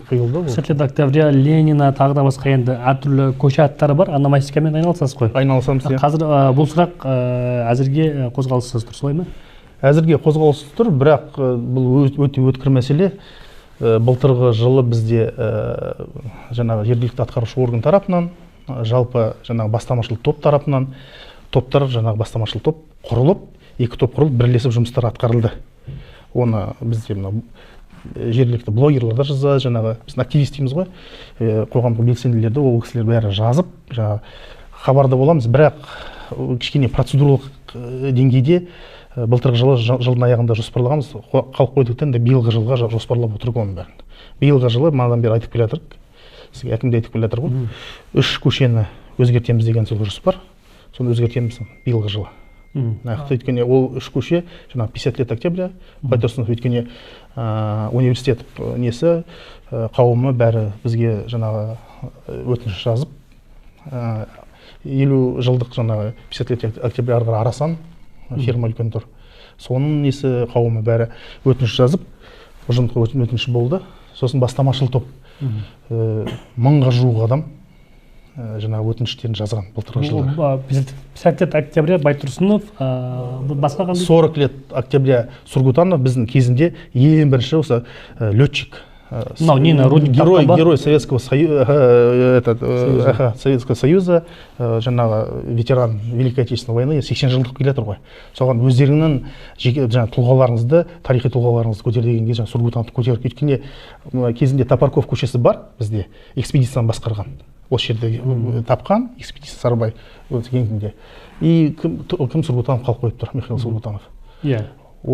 қиылды. 57 октября, Ленина, тағы да басқа енді әртүрлі көше аттары бар, ономастикамен айналысасыз ғой? Айналысамыз, иә. Қазір бұл сұрақ әзірге қозғалыссыз тұр, солай ма? Әзірге қозғалыссыз тұр, бірақ бұл өте өткір мәселе. Былтырғы жылы бізде жаңағы жергілікті атқарушы орган тарапынан, жалпы жаңағы бастамашыл топ тарапынан, бастамашыл топ құрылып, екі топ құрылып, бірлесіп жұмыстар атқарылды. Оны бізде жергілікті блогерлар жазады, жаңағы біз активист дейміз ғой, қоғамдық белсенділерді, ол кісілер бәрі жазып, хабарда боламыз, бірақ кішкене процедуралық деңгейде былтырғы жылы жылдың аяғында жоспарлағанбыз, қалып қойдықтан да биылғы жылға жоспарлап отырдық оның бәрін. Биылғы жылы манадан бері айтып келе жатырмық, сізге әкім де айтып келе жатыр ғой, 3 көшені өзгертеміз деген сол жоспар, соны өзгертеміз биылғы жылы. Өйткені ол 3 көше, жаңағы 50 лет октября, Байтұрсынов, өйткені университет несі, қауымы бәрі бізге жаңағы өтініш жазып, 50 жылдық жаңағы 50 лет октября арасан, ферма үлкен тұр. Соның несі қауымы бәрі өтініш жазып, ұжымдық өтініш болды. Сосын бастамашыл топ 1000-ға жуық адам жаңағы өтініштерін жазған былтырғы жылы. 50 лет октября Байтұрсынов, басқа қандай? 40 лет октября Сургутанов біздің кезінде ең бірінші осы летчик. Герой Советского Союза, жаңағы ветеран Великой Отечественной войны 80 жылдық келе тұр ғой. Соған өздерінің тұлғаларыңызды, тарихи тұлғаларыңызды көтер дегенге Сургутановты көтеріп кеткенде, кезінде Топорков көшесі бар бізде, экспедицияны басқарған. Осы жерде тапқан экспедиция Сарыбай кентінде. И кім Сургутанов қалып қойып тұр, Михаил Сургутанов.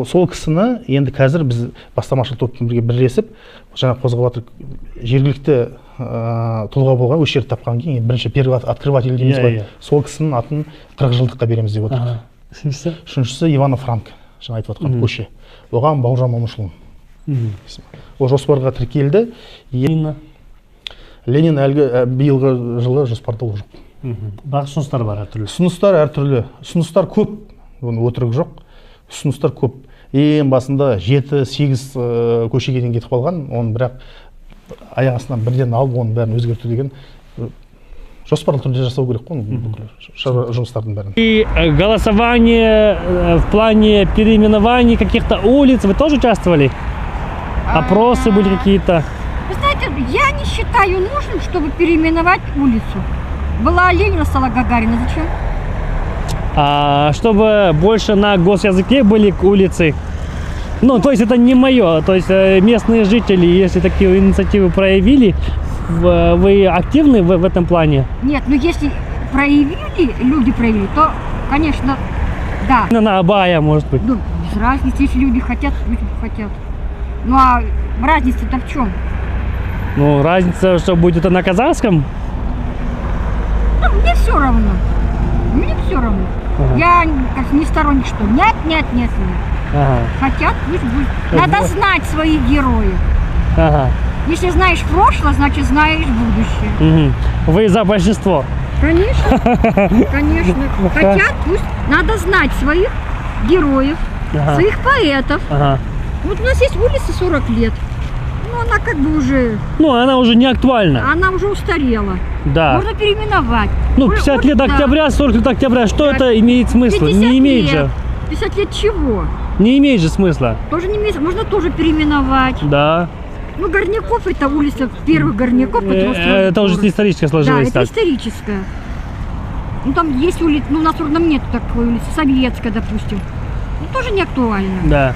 Сол кісіні енді қазір біз бастамашыл топпен бірге бірлесіп, жаңа қозғап жатыр, жергілікті тұлға болған, осы жерді тапқан кейін бірінші первый открыватель дейміз ғой. Сол кісінің атын 40 жылдыққа береміз деп отырдық. Үшіншісі Иванов Франк, жаңа айтып жатқан көше. Оған Бауыржан Момышұлы. Ол жоспарға тіркелді. Ленин әлгі биылғы жылы жоспарда ол жоқ. Бірақ ұсыныстар бар әртүрлі. Ұсыныстар әртүрлі. Ұсыныстар көп, оны өтірік жоқ. Ұсыныстар көп. Ең басында 7-8 көшеге дейін кетіп қалған, оны бірақ аяқ астынан бірден алып, оның бәрін өзгерту деген жоспарлы түрде жасау керек қой, жұмыстардың бәрін. И голосование в плане переименований каких-то улиц, вы тоже участвовали? Опросы были какие-то? Вы знаете, я не считаю нужным, чтобы переименовать улицу. Была Ленина, стала Гагарина. Зачем? Чтобы больше на госязыке были улицы. Ну, то есть это не мое. То есть местные жители, если такие инициативы проявили, вы активны в этом плане? Нет, ну если люди проявили, то, конечно, да. На Абая, может быть. Ну, без разницы, если люди хотят, люди хотят. Ну, а разница-то в чем? Ну, разница, что будет на казахском? Ну, мне все равно. Мне все равно. Я как не сторонник, что нет. Хотят, пусть будет. Надо знать своих героев. Если знаешь прошлое, значит знаешь будущее. Вы за большинство? Конечно, конечно. Хотят, пусть. Надо знать своих героев, своих поэтов. Вот у нас есть улица 40 лет. Ну, она как бы уже... Ну, она уже не актуальна. Она уже устарела. Да. Можно переименовать. Ну, 50 лет октября, 40 лет октября, что это имеет смысла? Не имеет же. 50 лет чего? Не имеет же смысла. Тоже не имеет. Можно тоже переименовать. Да. Ну, Горняков, это улица первых Горняков. Это уже историческое сложилось. Да, это историческое. Ну, там есть улица, ну, у нас в Сургутане нет такой улицы, советская, допустим. Ну, тоже не актуально. Да.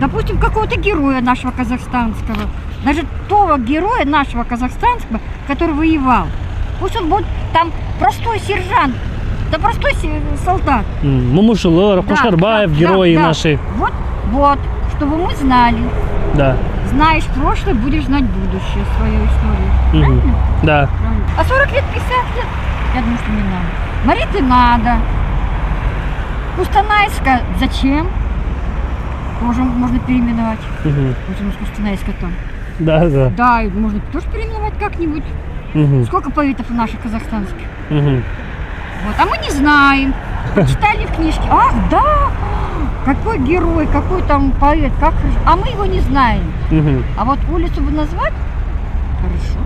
Допустим, какого-то героя нашего казахстанского. Даже того героя нашего казахстанского, который воевал. Пусть он будет там простой сержант, да простой солдат. Момышұлы, Қошқарбаев, герои наши. Вот, чтобы мы знали. Да. Знаешь прошлое, будешь знать будущее, свою историю. Правильно? Да. Правильно. А 40 лет, 50 лет, я думаю, что не надо. Мариты надо. Кустанайска зачем? Тоже можно переименовать. Вот у нас Кустанайска там. Да. Да, можно тоже переименовать как-нибудь. Сколько поэтов наших казахстанских. Вот, а мы не знаем. Прочитали в книжке. Ах, да! Какой герой, какой там поэт, как... А мы его не знаем. А вот улицу бы назвать, Хорошо.